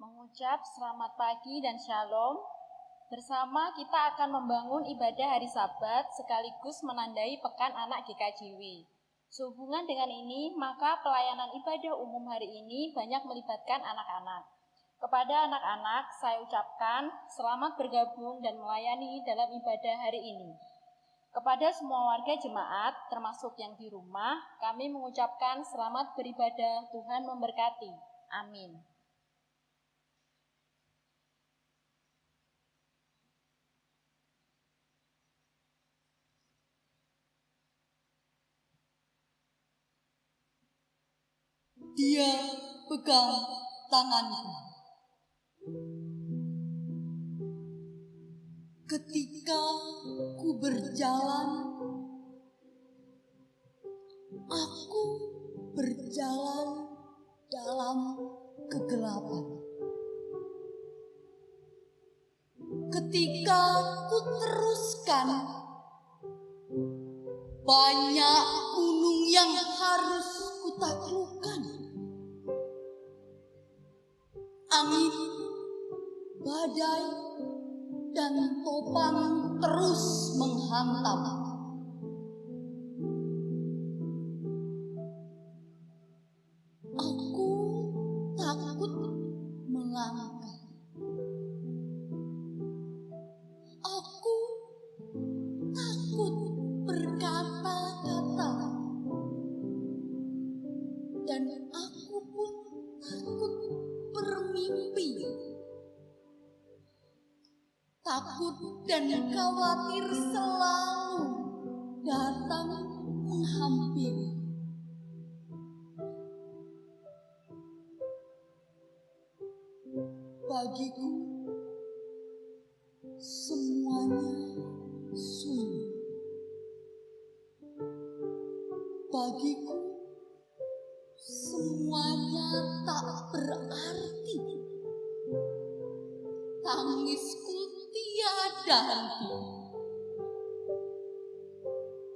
mengucap selamat pagi dan shalom. Bersama kita akan membangun ibadah hari Sabat sekaligus menandai Pekan Anak GKJW. Sehubungan dengan ini, maka pelayanan ibadah umum hari ini banyak melibatkan anak-anak. Kepada anak-anak, saya ucapkan selamat bergabung dan melayani dalam ibadah hari ini. Kepada semua warga jemaat, termasuk yang di rumah, kami mengucapkan selamat beribadah, Tuhan memberkati. Amin. Dia pegang tanganku ketika ku berjalan. Aku berjalan dalam kegelapan. Ketika ku teruskan, banyak gunung yang harus ku taklukkan. Angin, badai, dan topan terus menghantam. Aku takut melangkah. Aku takut berkata-kata. Dan aku pun takut bermimpi. Takut dan khawatir selalu datang menghampiri. Bagiku, semuanya sunyi. Bagiku, semuanya tak berarti. Tangisku tiada henti.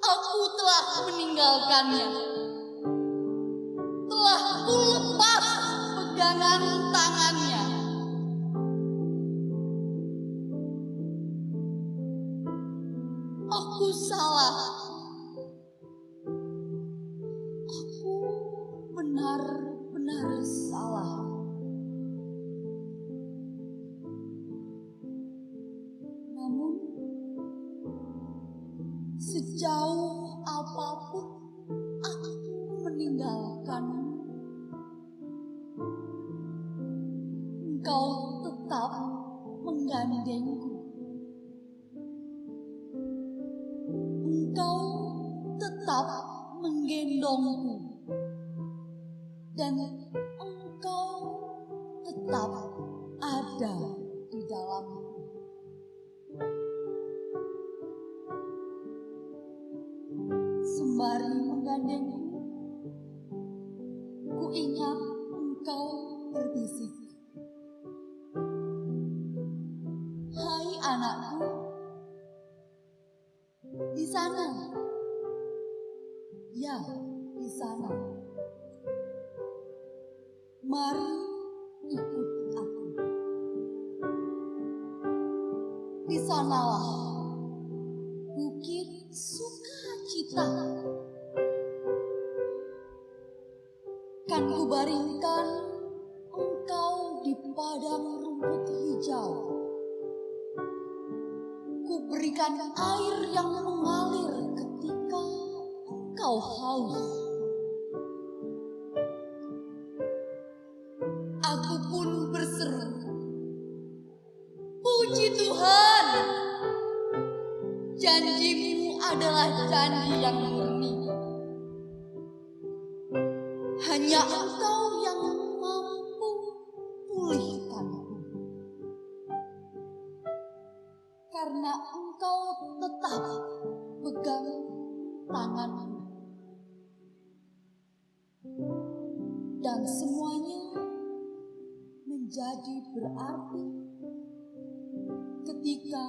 Aku telah meninggalkannya. Telah ku lepas pegangan tangannya. Aku salah. Aku benar-benar salah. Namun, sejauh apapun aku meninggalkanmu, Engkau tetap menggandengku. Engkau tetap menggendongku. Dan Engkau tetap ada di dalamku. Sembari menggandengku, ku ingat Engkau berbisik. Hai anakku, di sana. Ya, di sana. Mari ikut aku. Di sanalah bukit sukacita. Kan kubaringkan engkau di padang rumput hijau. Kuberikan air yang mengalir ketika engkau haus. Aku pun berseru, puji Tuhan, janjimu adalah janji yang murni. Hanya Engkau yang mampu pulihkanku. Karena Engkau tetap pegang tanganku. Dan semuanya menjadi berarti ketika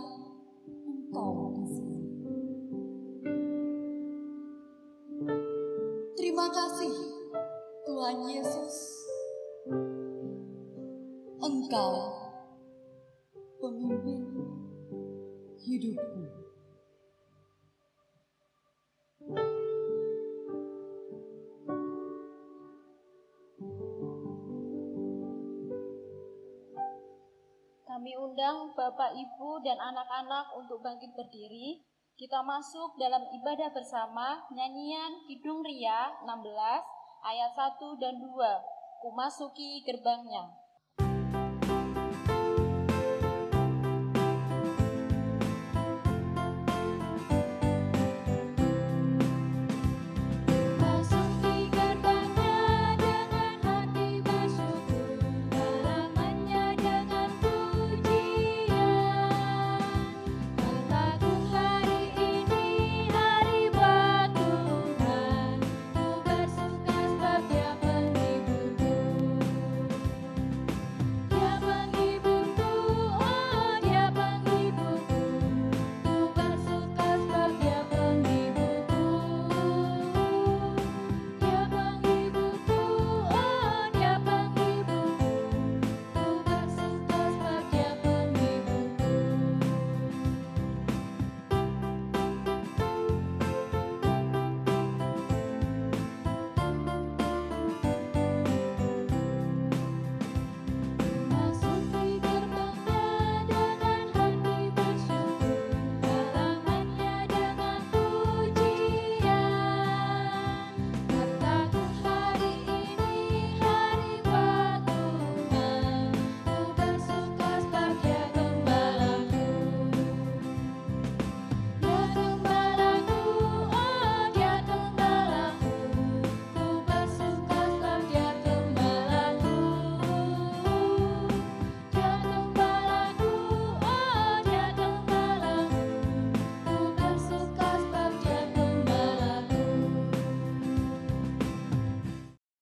Engkau di sini. Terima kasih Tuhan Yesus. Engkau pemimpin hidupku. Kami undang Bapak, Ibu, dan anak-anak untuk bangkit berdiri. Kita masuk dalam ibadah bersama nyanyian Kidung Ria 16 ayat 1 dan 2. Kumasuki gerbangnya.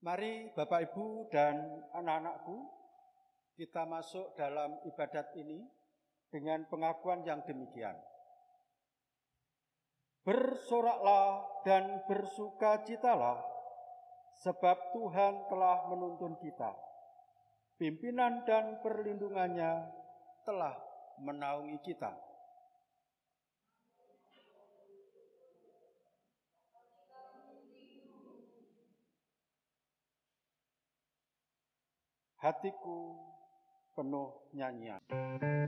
Mari Bapak, Ibu, dan anak-anakku, kita masuk dalam ibadat ini dengan pengakuan yang demikian. Bersoraklah dan bersukacitalah, sebab Tuhan telah menuntun kita. Pimpinan dan perlindungannya telah menaungi kita. Hatiku penuh nyanyian. Hatiku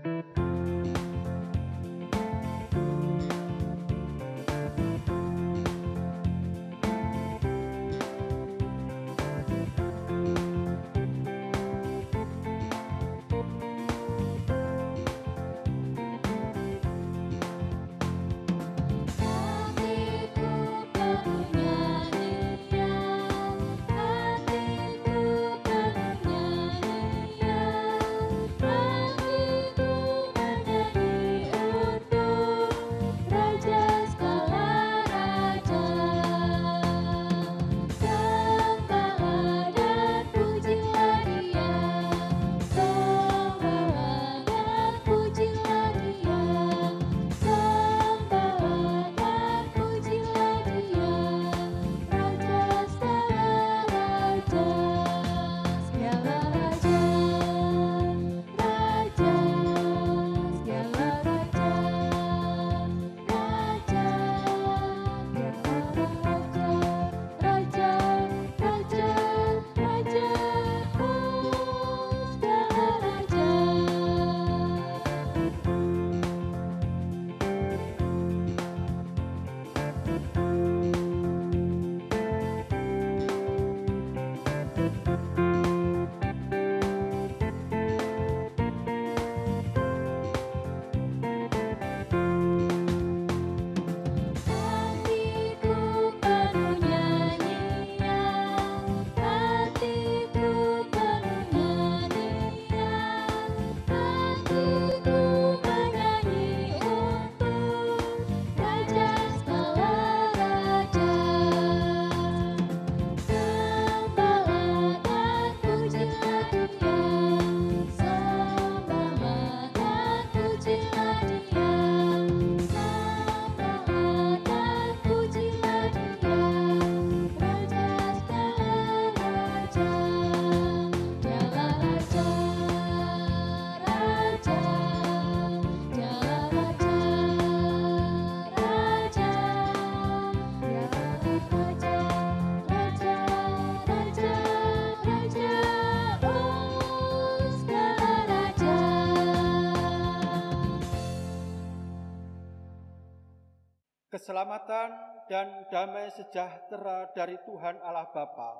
keselamatan dan damai sejahtera dari Tuhan Allah Bapa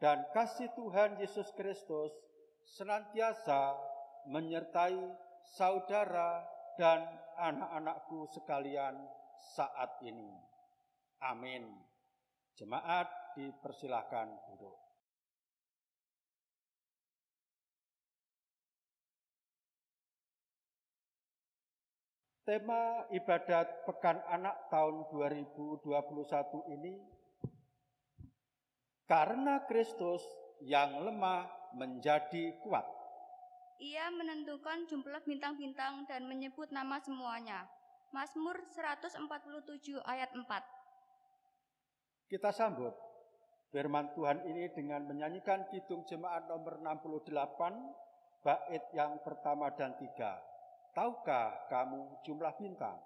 dan kasih Tuhan Yesus Kristus senantiasa menyertai saudara dan anak-anakku sekalian saat ini. Amin. Jemaat dipersilahkan duduk. Tema ibadat Pekan Anak tahun 2021 ini, karena Kristus yang lemah menjadi kuat. Ia menentukan jumlah bintang-bintang dan menyebut nama semuanya. Mazmur 147 ayat 4. Kita sambut firman Tuhan ini dengan menyanyikan kidung jemaat nomor 68, bait yang pertama dan 3. Tahukah kamu jumlah bintang?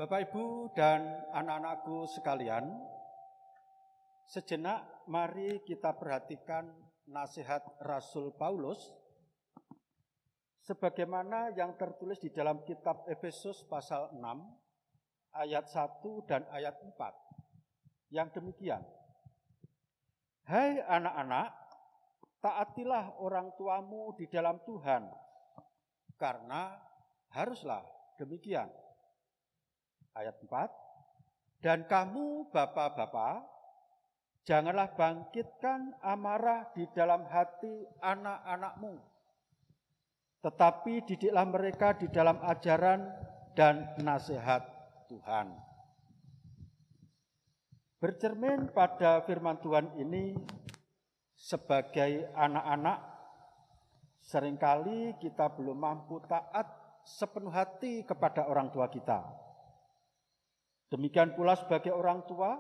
Bapak, Ibu, dan anak-anakku sekalian, sejenak mari kita perhatikan nasihat Rasul Paulus sebagaimana yang tertulis di dalam kitab Efesus pasal 6 ayat 1 dan ayat 4. Yang demikian, hai anak-anak, taatilah orang tuamu di dalam Tuhan, karena haruslah demikian. Ayat 4, dan kamu bapak-bapak, janganlah bangkitkan amarah di dalam hati anak-anakmu, tetapi didiklah mereka di dalam ajaran dan nasihat Tuhan. Bercermin pada firman Tuhan ini, sebagai anak-anak, seringkali kita belum mampu taat sepenuh hati kepada orang tua kita. Demikian pula sebagai orang tua,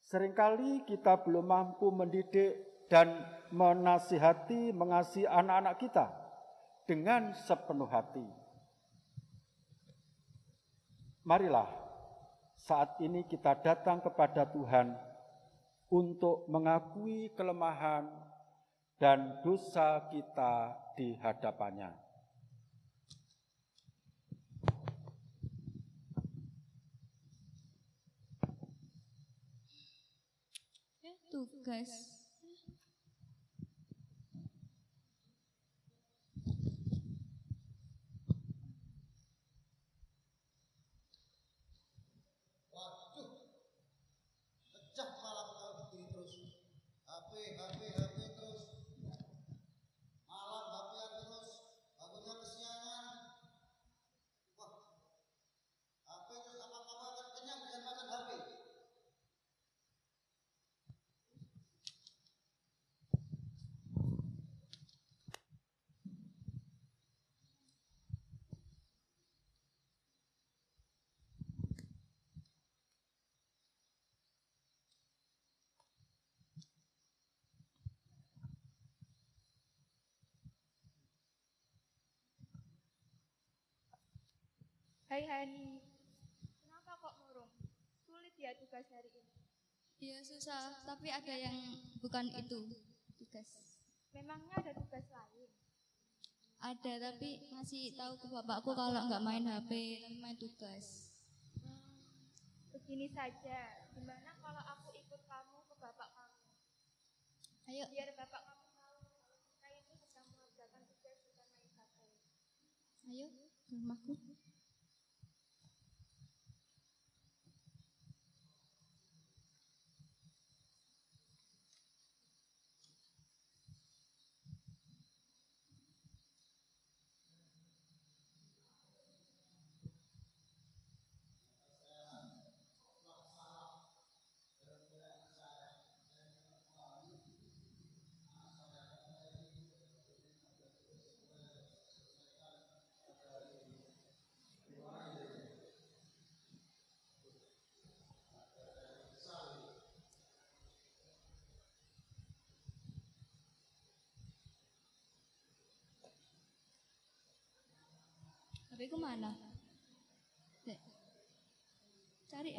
seringkali kita belum mampu mendidik dan menasihati, mengasihi anak-anak kita dengan sepenuh hati. Marilah saat ini kita datang kepada Tuhan untuk mengakui kelemahan dan dosa kita di hadapannya. Tugas. Waduh, pecah malam kalau begini terus. HP terus. Malam HP-an terus. Bangunnya kesiangan. Wah, HP terus apa-apa akan kenyang dengan makan HP. Hai Hani, kenapa kok murung? Sulit ya tugas hari ini? Iya susah, tapi ada yang bukan itu tugas. Memangnya ada tugas lain? Ada, tapi ngasih tahu ke bapakku kalau nggak main HP, tapi main tugas. Begini saja, gimana kalau aku ikut kamu ke bapak kamu? Ayo. Biar bapak kamu tahu kalau kita itu sedang mengerjakan tugas bukan main HP. Ayo ke rumahku. HP ku mana? Dek. Cari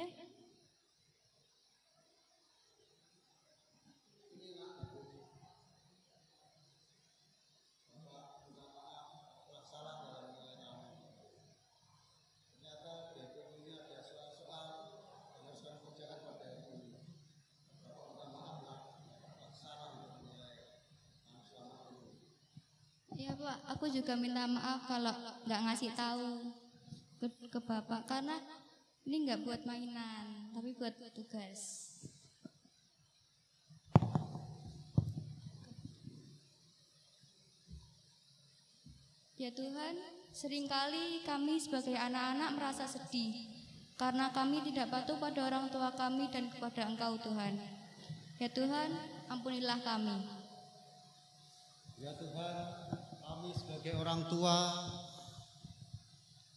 Iya Pak, aku juga minta maaf kalau nggak ngasih tahu ke Bapak karena ini nggak buat mainan, tapi buat tugas. Ya Tuhan, seringkali kami sebagai anak-anak merasa sedih karena kami tidak patuh pada orang tua kami dan kepada Engkau Tuhan. Ya Tuhan, ampunilah kami. Ya Tuhan, kami sebagai orang tua,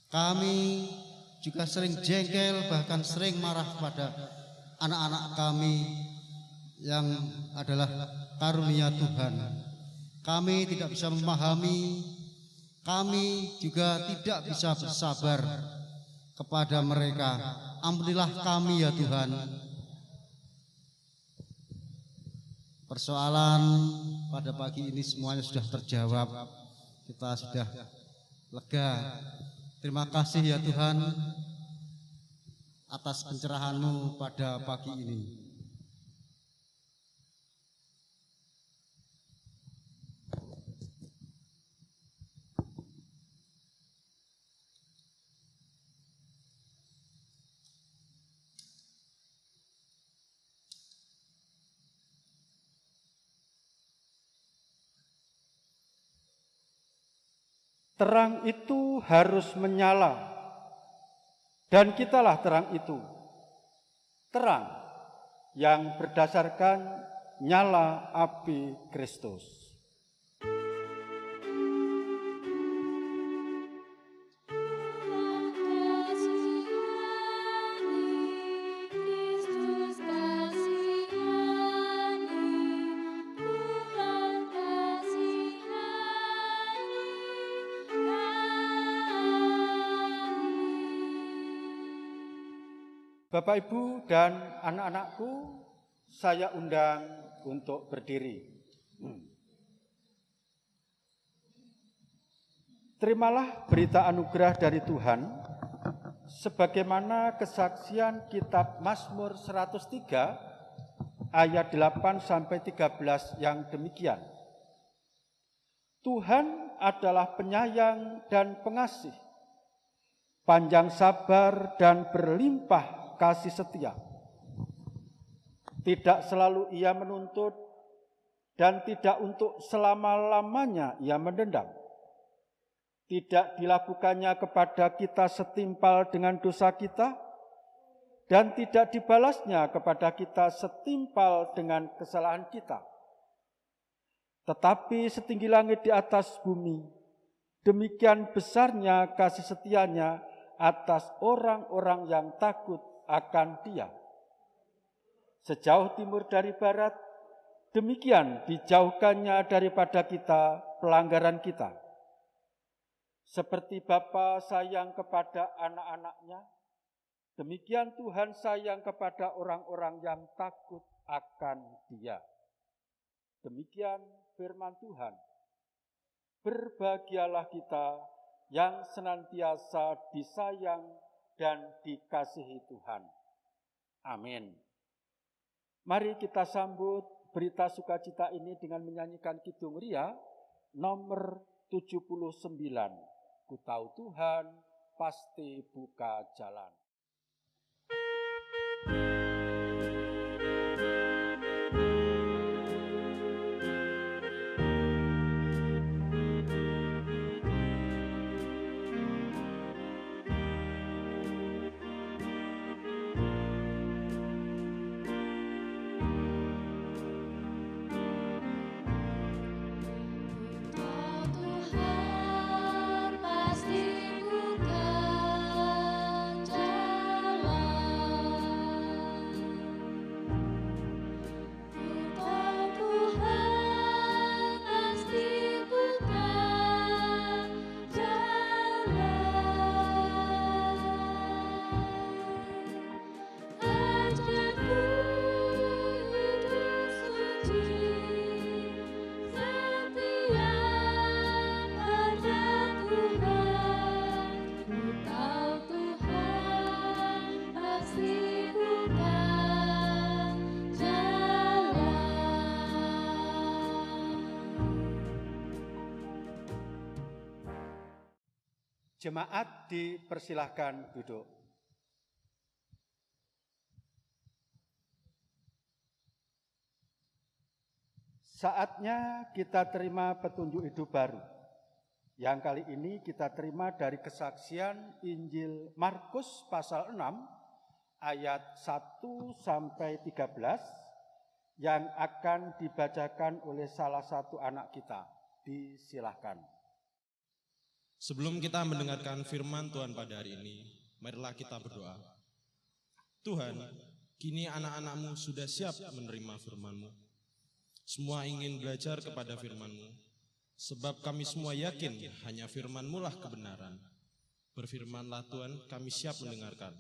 kami juga sering jengkel, bahkan sering marah pada anak-anak kami yang adalah karunia Tuhan. Kami tidak bisa memahami, kami juga tidak bisa bersabar kepada mereka. Ampunilah kami ya Tuhan. Persoalan pada pagi ini semuanya sudah terjawab. Kita sudah lega. Terima kasih ya Tuhan atas pencerahan-Mu pada pagi ini. Terang itu harus menyala, dan kitalah terang itu. Terang yang berdasarkan nyala api Kristus. Bapak, Ibu, dan anak-anakku, saya undang untuk berdiri. Terimalah berita anugerah dari Tuhan, sebagaimana kesaksian kitab Mazmur 103, ayat 8-13 yang demikian. Tuhan adalah penyayang dan pengasih, panjang sabar dan berlimpah kasih setia. Tidak selalu ia menuntut dan tidak untuk selama-lamanya ia mendendam. Tidak dilakukannya kepada kita setimpal dengan dosa kita dan tidak dibalasnya kepada kita setimpal dengan kesalahan kita. Tetapi setinggi langit di atas bumi, demikian besarnya kasih setianya atas orang-orang yang takut akan Dia. Sejauh timur dari barat, demikian dijauhkannya daripada kita pelanggaran kita. Seperti Bapa sayang kepada anak-anaknya, demikian Tuhan sayang kepada orang-orang yang takut akan Dia. Demikian firman Tuhan. Berbahagialah kita yang senantiasa disayang dan dikasihi Tuhan. Amin. Mari kita sambut berita sukacita ini dengan menyanyikan Kidung Ria nomor 79. Ku tahu Tuhan pasti buka jalan. Jemaat dipersilahkan duduk. Saatnya kita terima petunjuk hidup baru. Yang kali ini kita terima dari kesaksian Injil Markus pasal 6 ayat 1 sampai 13 yang akan dibacakan oleh salah satu anak kita. Disilahkan. Sebelum kita mendengarkan firman Tuhan pada hari ini, marilah kita berdoa. Tuhan, kini anak-anak-Mu sudah siap menerima firman-Mu. Semua ingin belajar kepada firman-Mu, sebab kami semua yakin hanya firman-Mu lah kebenaran. Berfirmanlah Tuhan, kami siap mendengarkan.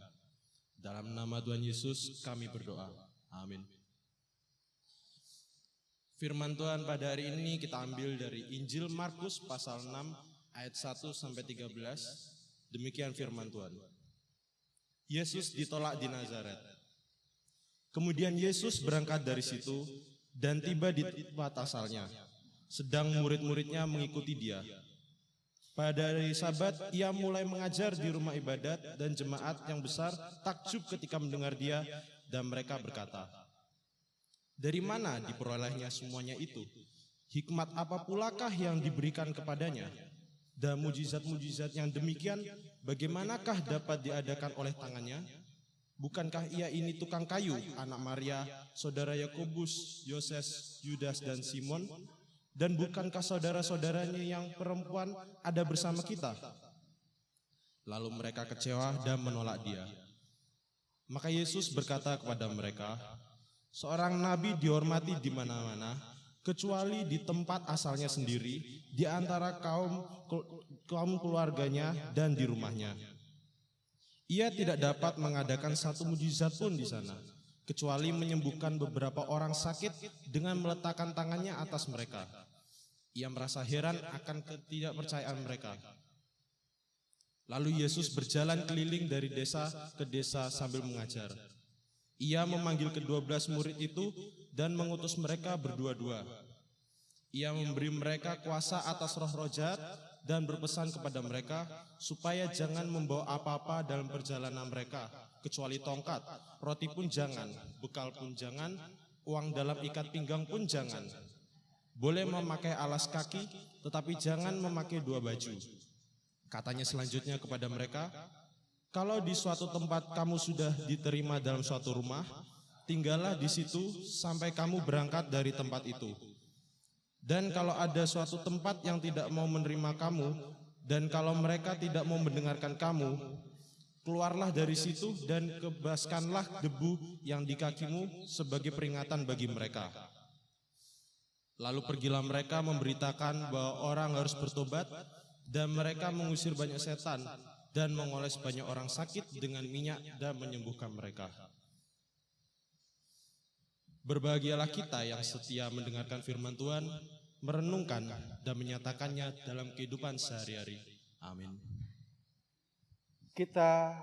Dalam nama Tuhan Yesus kami berdoa. Amin. Firman Tuhan pada hari ini kita ambil dari Injil Markus pasal 6 ayat 1 sampai 13. Demikian firman Tuhan. Yesus ditolak di Nazaret. Kemudian Yesus berangkat dari situ dan tiba di tempat asalnya. Sedang murid-muridnya mengikuti Dia. Pada hari Sabat, Ia mulai mengajar di rumah ibadat dan jemaat yang besar takjub ketika mendengar Dia dan mereka berkata, "Dari mana diperolehnya semuanya itu? Hikmat apa pulakah yang diberikan kepadanya? Dan mujizat-mujizat yang demikian, bagaimanakah dapat diadakan oleh tangannya? Bukankah Ia ini tukang kayu, anak Maria, saudara Yakobus, Yoses, Yudas, dan Simon? Dan bukankah saudara-saudaranya yang perempuan ada bersama kita?" Lalu mereka kecewa dan menolak Dia. Maka Yesus berkata kepada mereka, "Seorang nabi dihormati di mana-mana, kecuali di tempat asalnya sendiri, di antara kaum keluarganya dan di rumahnya. Ia tidak dapat mengadakan satu mujizat pun di sana, kecuali menyembuhkan beberapa orang sakit dengan meletakkan tangannya atas mereka." Ia merasa heran akan ketidakpercayaan mereka. Lalu Yesus berjalan keliling dari desa ke desa sambil mengajar. Ia memanggil ke-12 murid itu dan mengutus mereka berdua-dua. Ia memberi mereka kuasa atas roh-roh jahat dan berpesan kepada mereka supaya jangan membawa apa-apa dalam perjalanan mereka, kecuali tongkat, roti pun jangan, bekal pun jangan, uang dalam ikat pinggang pun jangan. Boleh memakai alas kaki, tetapi jangan memakai 2 baju. Katanya selanjutnya kepada mereka, "Kalau di suatu tempat kamu sudah diterima dalam suatu rumah, tinggallah di situ sampai kamu berangkat dari tempat itu. Dan kalau ada suatu tempat yang tidak mau menerima kamu, dan kalau mereka tidak mau mendengarkan kamu, keluarlah dari situ dan kebaskanlah debu yang di kakimu sebagai peringatan bagi mereka." Lalu pergilah mereka memberitakan bahwa orang harus bertobat Dan mereka mengusir banyak setan dan mengoles banyak orang sakit dengan minyak dan menyembuhkan mereka. Berbahagialah kita yang setia mendengarkan firman Tuhan, merenungkan dan menyatakannya dalam kehidupan sehari-hari. Amin. Kita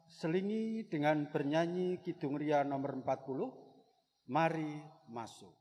selingi dengan bernyanyi Kidung Ria nomor 40, Mari Masuk.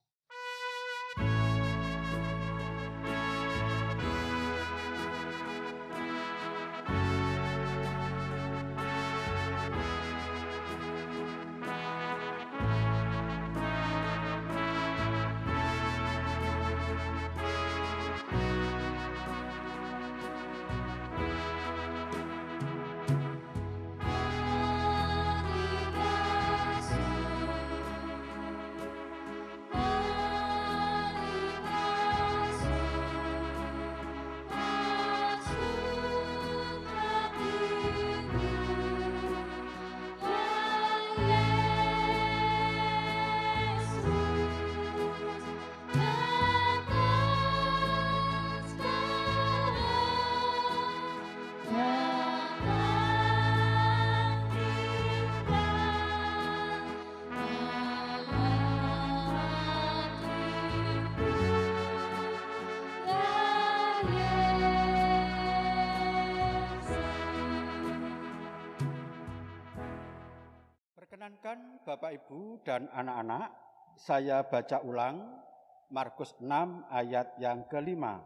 Perkenankan Bapak Ibu dan anak-anak, saya baca ulang Markus 6 ayat yang kelima.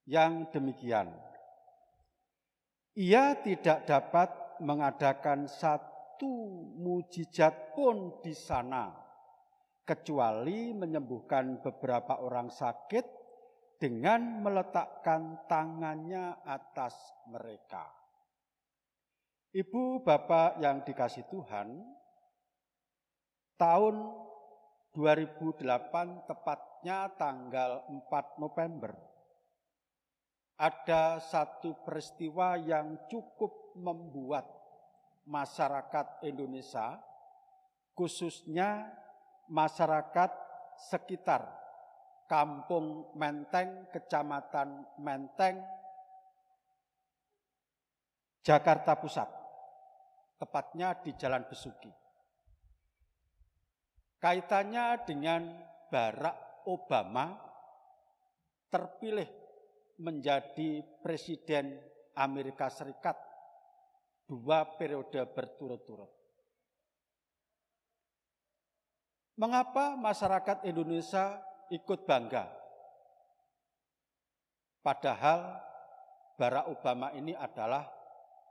Yang demikian, ia tidak dapat mengadakan satu mujizat pun di sana, kecuali menyembuhkan beberapa orang sakit dengan meletakkan tangannya atas mereka. Ibu, Bapak yang dikasih Tuhan, tahun 2008 tepatnya tanggal 4 November, ada satu peristiwa yang cukup membuat masyarakat Indonesia, khususnya masyarakat sekitar Kampung Menteng, Kecamatan Menteng, Jakarta Pusat, tepatnya di Jalan Besuki. Kaitannya dengan Barack Obama terpilih menjadi Presiden Amerika Serikat 2 periode berturut-turut. Mengapa masyarakat Indonesia ikut bangga? Padahal Barack Obama ini adalah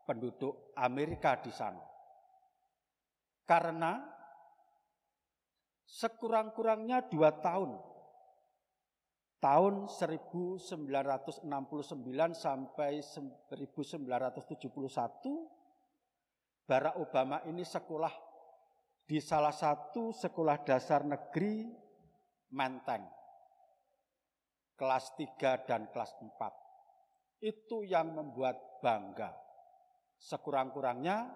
penduduk Amerika di sana. Karena sekurang-kurangnya 2 tahun, tahun 1969 sampai 1971, Barack Obama ini sekolah di salah satu sekolah dasar negeri Menteng, kelas 3 dan kelas 4. Itu yang membuat bangga. Sekurang-kurangnya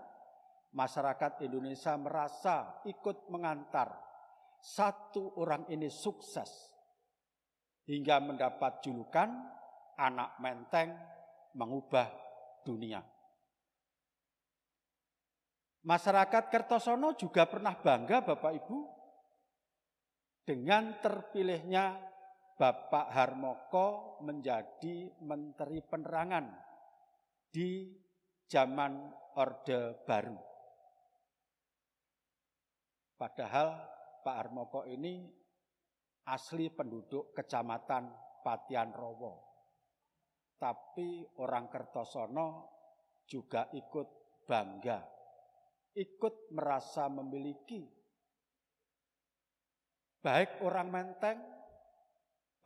masyarakat Indonesia merasa ikut mengantar satu orang ini sukses hingga mendapat julukan anak Menteng mengubah dunia. Masyarakat Kertosono juga pernah bangga Bapak Ibu dengan terpilihnya Bapak Harmoko menjadi Menteri Penerangan di zaman Orde Baru. Padahal Pak Harmoko ini asli penduduk Kecamatan Patian Rowo. Tapi orang Kertosono juga ikut bangga, ikut merasa memiliki. Baik orang Menteng,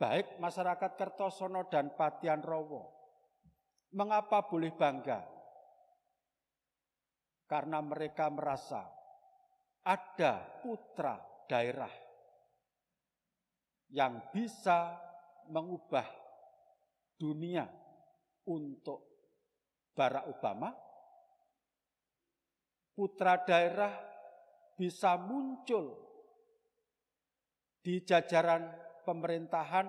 baik masyarakat Kertosono dan Patian Rowo. Mengapa boleh bangga? Karena mereka merasa ada putra daerah yang bisa mengubah dunia untuk Barack Obama. Putra daerah bisa muncul di jajaran pemerintahan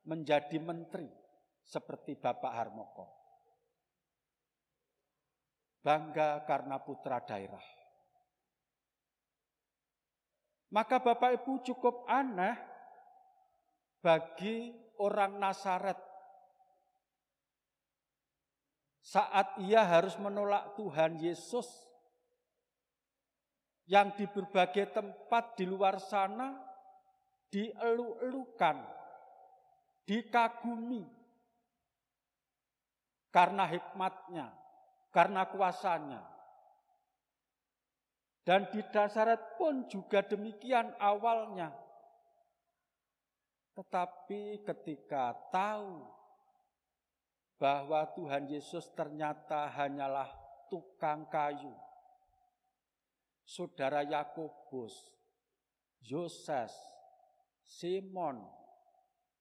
menjadi menteri seperti Bapak Harmoko. Bangga karena putra daerah. Maka Bapak Ibu cukup aneh bagi orang Nazaret saat ia harus menolak Tuhan Yesus yang di berbagai tempat di luar sana dielu-elukan, dikagumi karena hikmatnya, karena kuasanya. Dan di Nazaret pun juga demikian awalnya. Tetapi ketika tahu bahwa Tuhan Yesus ternyata hanyalah tukang kayu, saudara Yakobus, Yoses, Simon,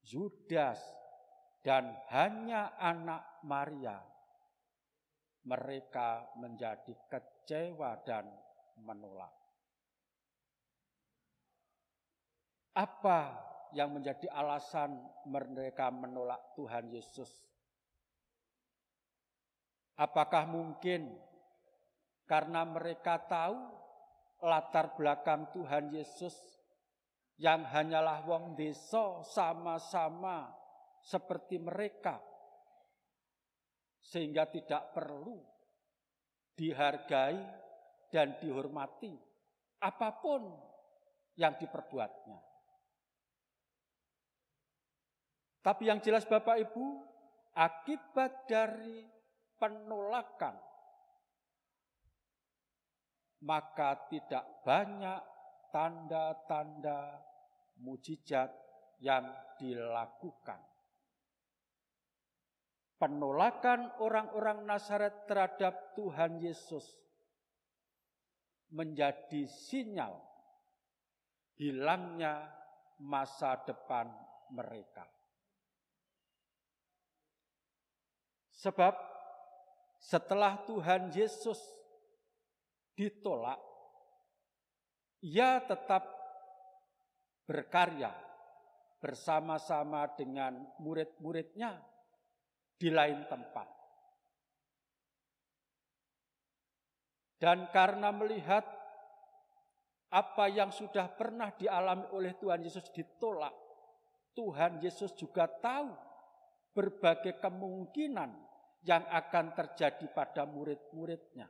Yudas, dan hanya anak Maria, mereka menjadi kecewa dan menolak. Apa yang menjadi alasan mereka menolak Tuhan Yesus? Apakah mungkin karena mereka tahu latar belakang Tuhan Yesus yang hanyalah wong desa sama-sama seperti mereka, sehingga tidak perlu dihargai dan dihormati apapun yang diperbuatnya? Tapi yang jelas Bapak Ibu, akibat dari penolakan, maka tidak banyak tanda-tanda mujizat yang dilakukan. Penolakan orang-orang Nazaret terhadap Tuhan Yesus menjadi sinyal hilangnya masa depan mereka. Sebab setelah Tuhan Yesus ditolak, ia tetap berkarya bersama-sama dengan murid-muridnya di lain tempat. Dan karena melihat apa yang sudah pernah dialami oleh Tuhan Yesus ditolak, Tuhan Yesus juga tahu berbagai kemungkinan yang akan terjadi pada murid-muridnya.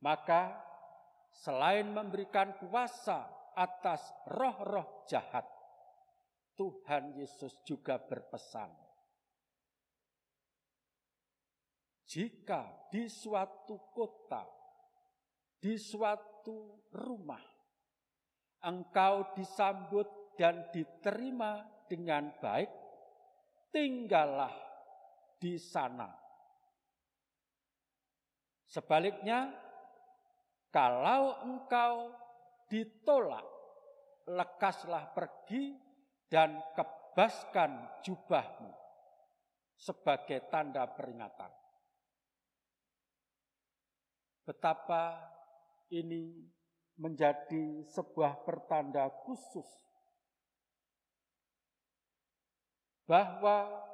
Maka selain memberikan kuasa atas roh-roh jahat, Tuhan Yesus juga berpesan, jika di suatu kota, di suatu rumah, engkau disambut dan diterima dengan baik, tinggallah di sana. Sebaliknya, kalau engkau ditolak, lekaslah pergi dan kebaskan jubahmu sebagai tanda peringatan. Betapa ini menjadi sebuah pertanda khusus bahwa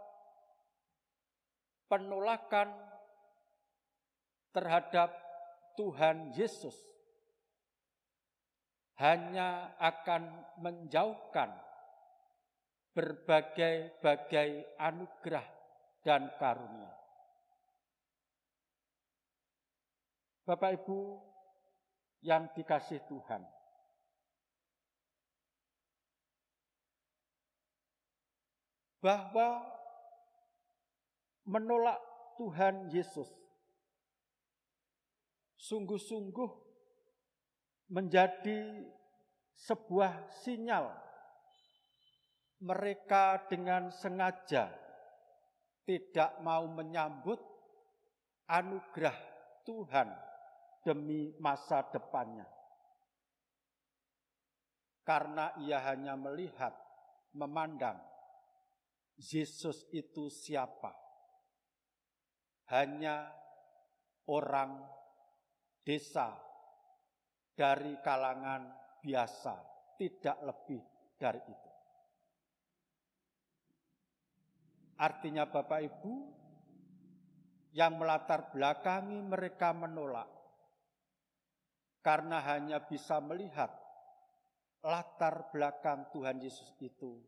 penolakan terhadap Tuhan Yesus hanya akan menjauhkan berbagai-bagai anugerah dan karunia. Bapak Ibu yang dikasih Tuhan, bahwa menolak Tuhan Yesus sungguh-sungguh menjadi sebuah sinyal mereka dengan sengaja tidak mau menyambut anugerah Tuhan demi masa depannya. Karena ia hanya melihat, memandang Yesus itu siapa? Hanya orang desa dari kalangan biasa, tidak lebih dari itu. Artinya Bapak Ibu, yang melatar belakangi mereka menolak karena hanya bisa melihat latar belakang Tuhan Yesus itu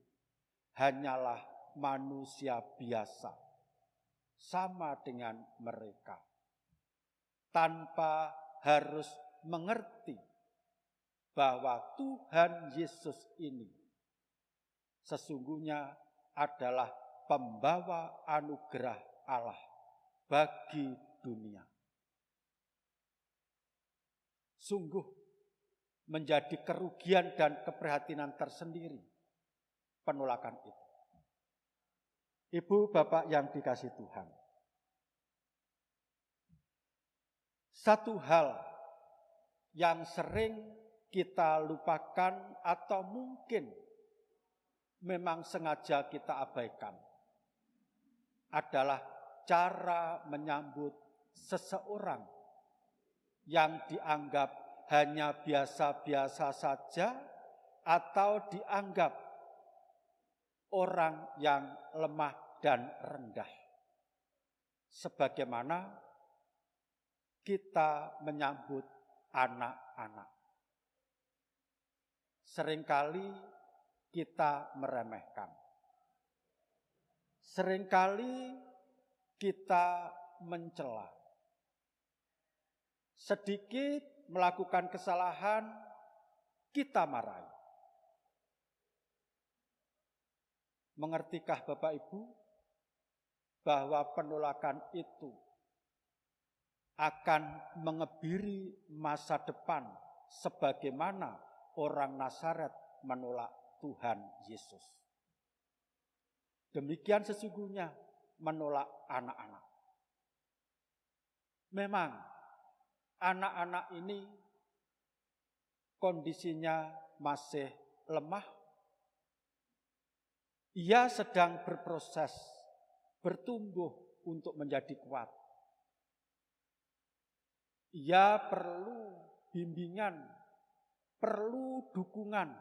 hanyalah manusia biasa, sama dengan mereka, tanpa harus mengerti bahwa Tuhan Yesus ini sesungguhnya adalah pembawa anugerah Allah bagi dunia. Sungguh menjadi kerugian dan keprihatinan tersendiri penolakan itu. Ibu, Bapak yang dikasihi Tuhan, satu hal yang sering kita lupakan atau mungkin memang sengaja kita abaikan adalah cara menyambut seseorang yang dianggap hanya biasa-biasa saja atau dianggap orang yang lemah dan rendah. Sebagaimana kita menyambut anak-anak. Seringkali kita meremehkan. Seringkali kita mencela. Sedikit melakukan kesalahan, kita marahi. Mengertikah Bapak Ibu bahwa penolakan itu akan mengebiri masa depan sebagaimana orang Nazaret menolak Tuhan Yesus. Demikian sesungguhnya menolak anak-anak. Memang anak-anak ini kondisinya masih lemah. Ia sedang berproses, bertumbuh untuk menjadi kuat. Ia perlu bimbingan, perlu dukungan.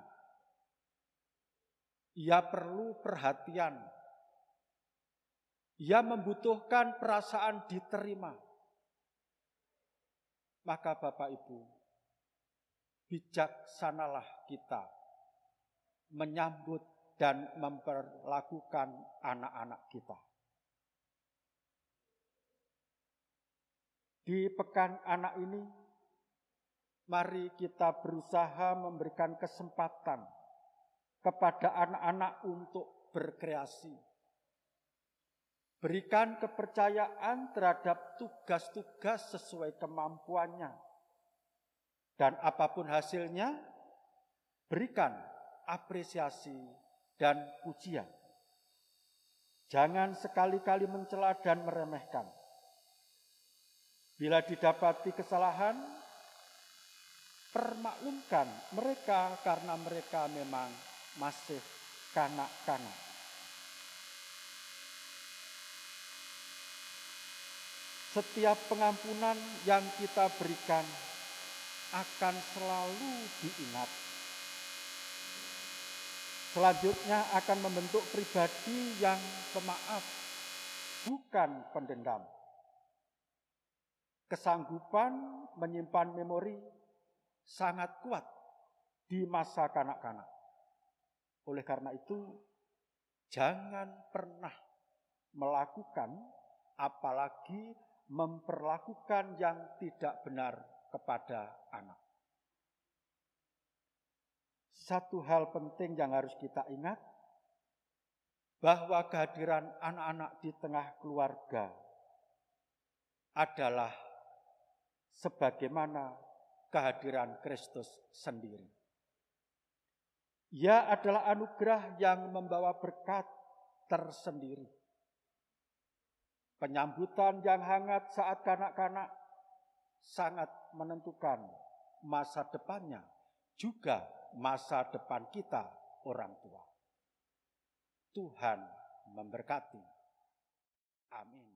Ia perlu perhatian. Ia membutuhkan perasaan diterima. Maka Bapak Ibu, bijaksanalah kita menyambut dan memperlakukan anak-anak kita. Di Pekan Anak ini, mari kita berusaha memberikan kesempatan kepada anak-anak untuk berkreasi. Berikan kepercayaan terhadap tugas-tugas sesuai kemampuannya. Dan apapun hasilnya, berikan apresiasi dan pujian. Jangan sekali-kali mencela dan meremehkan. Bila didapati kesalahan, permaklumkan mereka karena mereka memang masih kanak-kanak. Setiap pengampunan yang kita berikan akan selalu diingat. Selanjutnya akan membentuk pribadi yang pemaaf, bukan pendendam. Kesanggupan menyimpan memori sangat kuat di masa kanak-kanak. Oleh karena itu, jangan pernah melakukan, apalagi memperlakukan yang tidak benar kepada anak. Satu hal penting yang harus kita ingat, bahwa kehadiran anak-anak di tengah keluarga adalah sebagaimana kehadiran Kristus sendiri. Ia adalah anugerah yang membawa berkat tersendiri. Penyambutan yang hangat saat kanak-kanak sangat menentukan masa depannya, juga masa depan kita orang tua. Tuhan memberkati. Amin.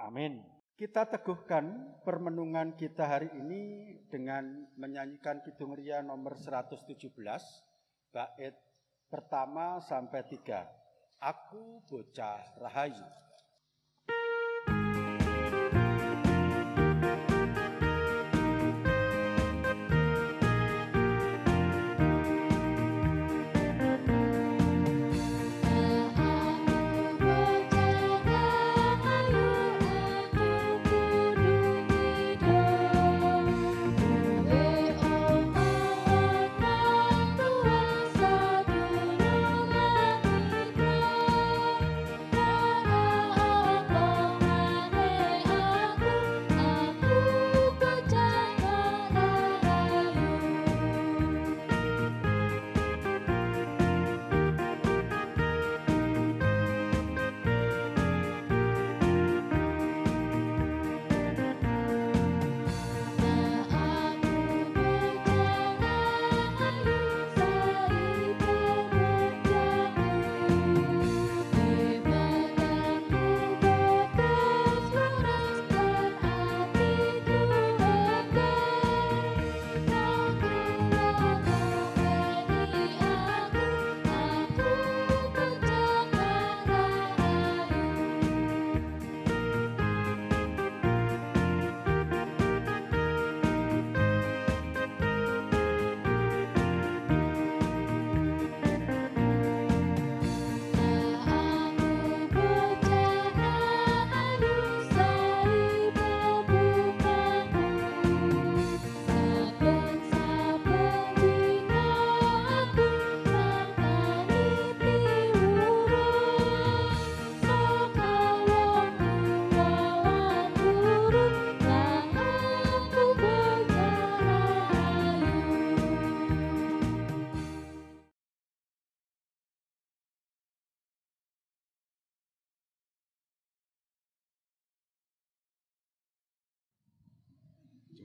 Amin. Kita teguhkan permenungan kita hari ini dengan menyanyikan Kidung Ria nomor 117, bait pertama sampai 3. Aku bocah rahayu.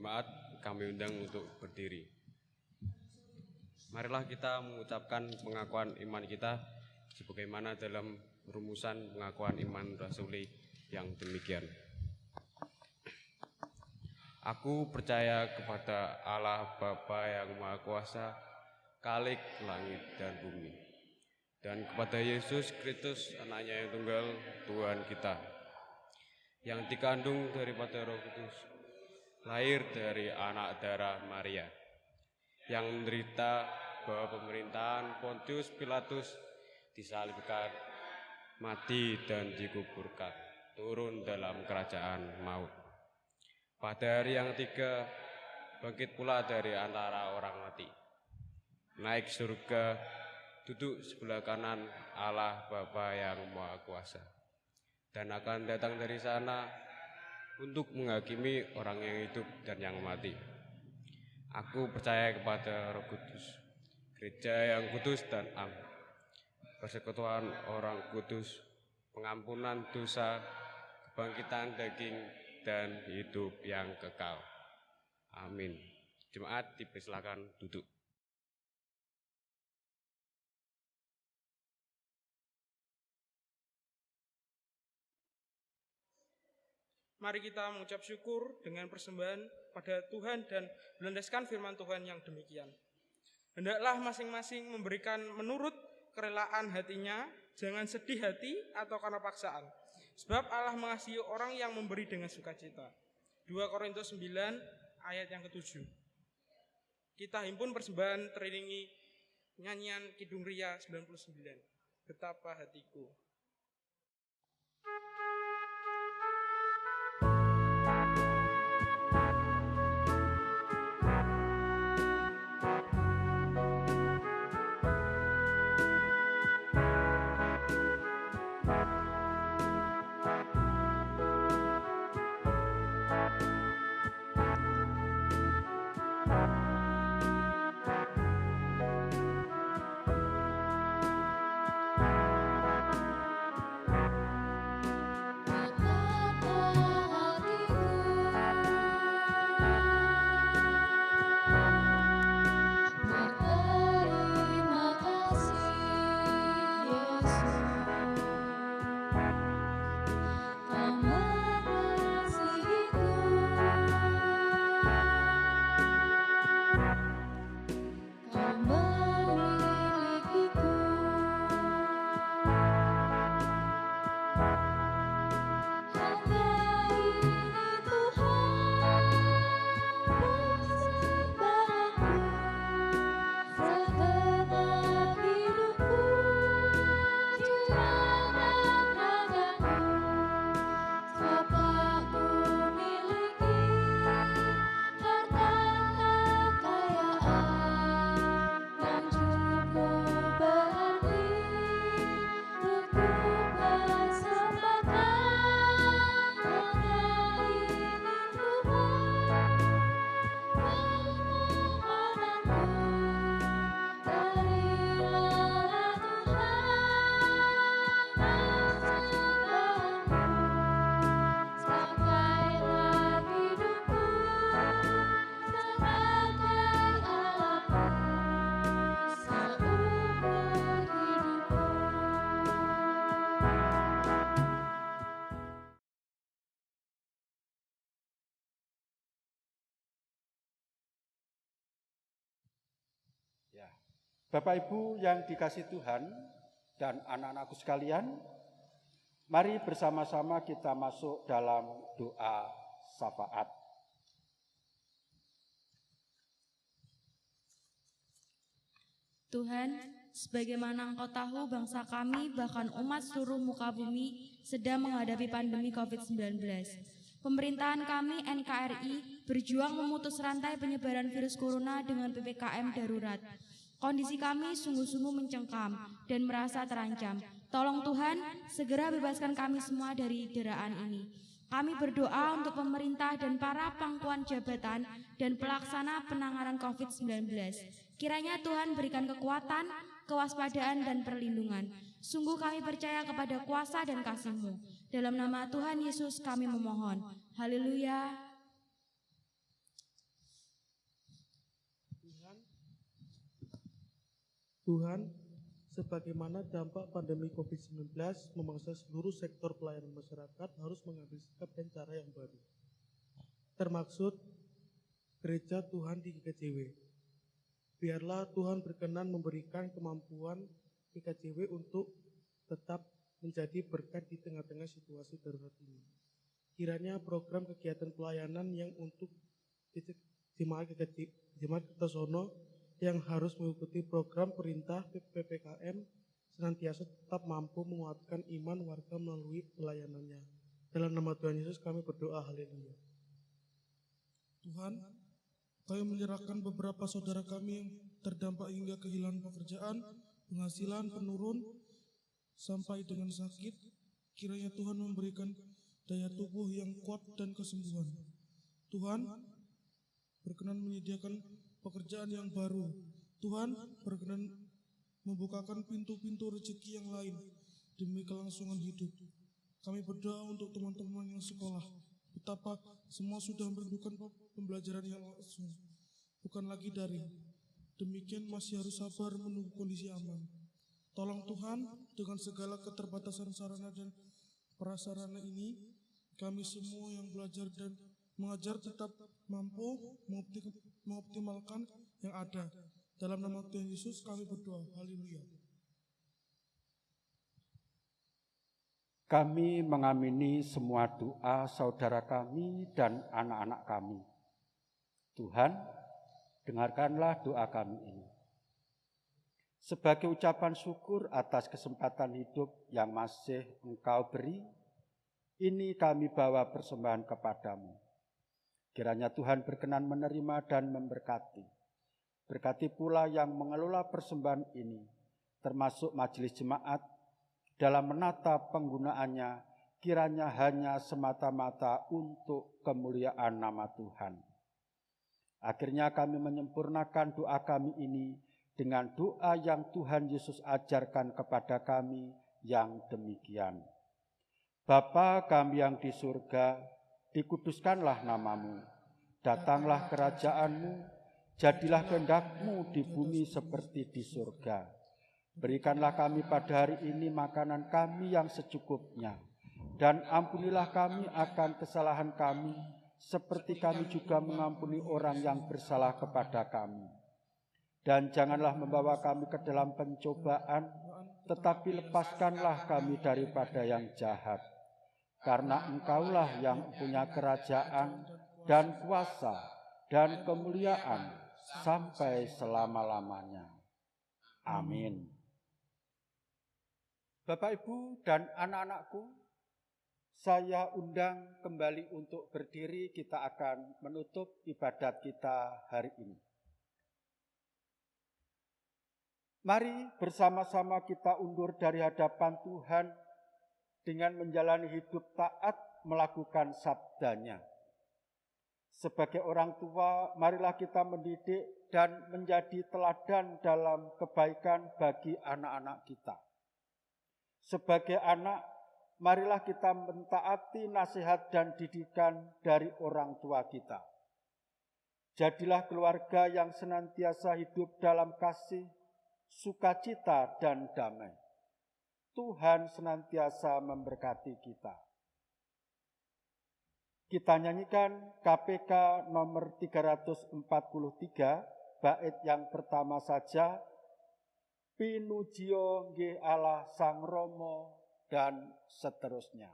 Jemaat kami undang untuk berdiri. Marilah kita mengucapkan pengakuan iman kita sebagaimana dalam rumusan pengakuan iman rasuli yang demikian. Aku percaya kepada Allah Bapa yang Maha Kuasa, Khalik langit dan bumi, dan kepada Yesus Kristus, Anaknya yang tunggal, Tuhan kita, yang dikandung daripada Roh Kudus, lahir dari anak darah Maria, yang menderita bawah pemerintahan Pontius Pilatus, disalibkan, mati dan dikuburkan, turun dalam kerajaan maut. Pada hari yang ketiga, bangkit pula dari antara orang mati, naik surga, duduk sebelah kanan Allah Bapa yang Maha Kuasa, dan akan datang dari sana untuk menghakimi orang yang hidup dan yang mati. Aku percaya kepada Roh Kudus, gereja yang kudus dan am, persekutuan orang kudus, pengampunan dosa, kebangkitan daging, dan hidup yang kekal. Amin. Jemaat dipersilakan duduk. Mari kita mengucap syukur dengan persembahan pada Tuhan dan melandaskan firman Tuhan yang demikian. Hendaklah masing-masing memberikan menurut kerelaan hatinya, jangan sedih hati atau karena paksaan. Sebab Allah mengasihi orang yang memberi dengan sukacita. 2 Korintus 9 ayat yang ke-7. Kita himpun persembahan teriringi nyanyian Kidung Ria 99. Betapa hatiku. Bapak Ibu yang dikasihi Tuhan dan anak-anakku sekalian, mari bersama-sama kita masuk dalam doa syafaat. Tuhan, sebagaimana Engkau tahu bangsa kami bahkan umat seluruh muka bumi sedang menghadapi pandemi COVID-19. Pemerintahan kami NKRI berjuang memutus rantai penyebaran virus corona dengan PPKM darurat. Kondisi kami sungguh-sungguh mencengkam dan merasa terancam. Tolong Tuhan, segera bebaskan kami semua dari deraan ini. Kami berdoa untuk pemerintah dan para pangkuan jabatan dan pelaksana penanganan COVID-19. Kiranya Tuhan berikan kekuatan, kewaspadaan, dan perlindungan. Sungguh kami percaya kepada kuasa dan kasih-Mu. Dalam nama Tuhan Yesus kami memohon. Haleluya. Tuhan, sebagaimana dampak pandemi COVID-19 memaksa seluruh sektor pelayanan masyarakat harus mengambil sikap dan cara yang baru. Termaksud Gereja Tuhan di GKJW. Biarlah Tuhan berkenan memberikan kemampuan GKJW untuk tetap menjadi berkat di tengah-tengah situasi darurat ini. Kiranya program kegiatan pelayanan yang untuk jemaat Kertosono yang harus mengikuti program perintah PPKM senantiasa tetap mampu menguatkan iman warga melalui pelayanannya. Dalam nama Tuhan Yesus kami berdoa, haleluya. Tuhan, kami menyerahkan beberapa saudara kami yang terdampak hingga kehilangan pekerjaan, penghasilan penurun, sampai dengan sakit. Kiranya Tuhan memberikan daya tubuh yang kuat dan kesembuhan. Tuhan, berkenan menyediakan pekerjaan yang baru. Tuhan, berkenan membukakan pintu-pintu rezeki yang lain demi kelangsungan hidup. Kami berdoa untuk teman-teman yang sekolah, betapa semua sudah merindukan pembelajaran yang langsung, bukan lagi daring. Demikian masih harus sabar menunggu kondisi aman. Tolong Tuhan, dengan segala keterbatasan sarana dan prasarana ini, kami semua yang belajar dan mengajar tetap mampu mengoptimalkan yang ada. Dalam nama Tuhan Yesus kami berdoa. Haleluya. Kami mengamini semua doa saudara kami dan anak-anak kami. Tuhan, dengarkanlah doa kami ini. Sebagai ucapan syukur atas kesempatan hidup yang masih Engkau beri, ini kami bawa persembahan kepadamu. Kiranya Tuhan berkenan menerima dan memberkati. Berkati pula yang mengelola persembahan ini, termasuk majelis jemaat, dalam menata penggunaannya, kiranya hanya semata-mata untuk kemuliaan nama Tuhan. Akhirnya kami menyempurnakan doa kami ini dengan doa yang Tuhan Yesus ajarkan kepada kami yang demikian. Bapa kami yang di surga, dikuduskanlah namamu, datanglah kerajaanmu, jadilah kehendak-Mu di bumi seperti di surga. Berikanlah kami pada hari ini makanan kami yang secukupnya, dan ampunilah kami akan kesalahan kami, seperti kami juga mengampuni orang yang bersalah kepada kami. Dan janganlah membawa kami ke dalam pencobaan, tetapi lepaskanlah kami daripada yang jahat. Karena Engkaulah yang punya kerajaan dan kuasa dan kemuliaan sampai selama-lamanya. Amin. Bapak, Ibu, dan anak-anakku, saya undang kembali untuk berdiri. Kita akan menutup ibadat kita hari ini. Mari bersama-sama kita undur dari hadapan Tuhan dengan menjalani hidup taat melakukan sabdanya. Sebagai orang tua, marilah kita mendidik dan menjadi teladan dalam kebaikan bagi anak-anak kita. Sebagai anak, marilah kita mentaati nasihat dan didikan dari orang tua kita. Jadilah keluarga yang senantiasa hidup dalam kasih, sukacita, dan damai. Tuhan senantiasa memberkati kita. Kita nyanyikan KPK nomor 343, bait yang pertama saja, Pinujio nggih Allah Sang Rama, dan seterusnya.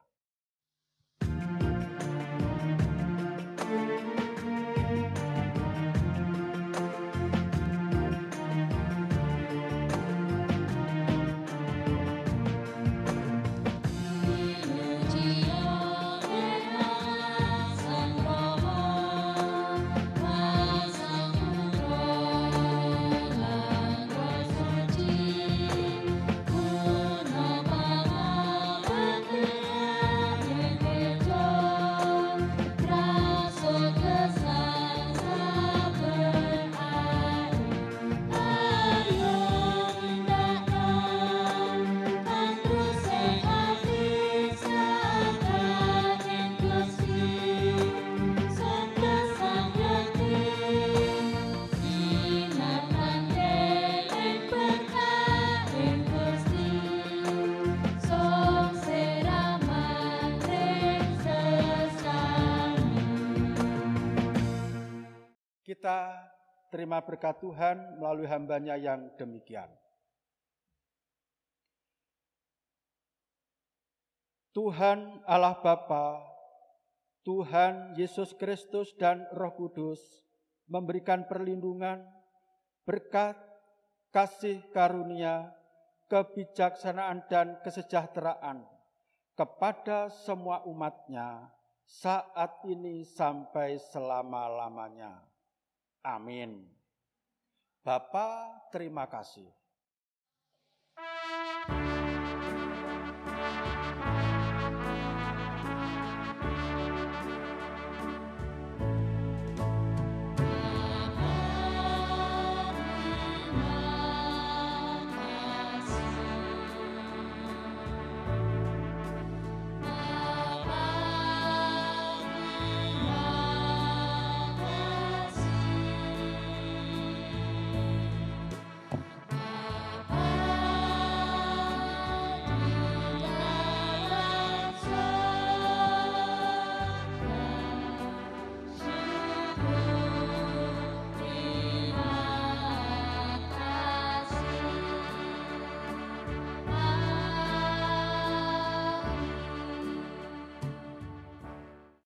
Kita terima berkat Tuhan melalui hambanya yang demikian. Tuhan Allah Bapa, Tuhan Yesus Kristus dan Roh Kudus memberikan perlindungan, berkat, kasih karunia, kebijaksanaan dan kesejahteraan kepada semua umatnya saat ini sampai selama-lamanya. Amin. Bapa, terima kasih.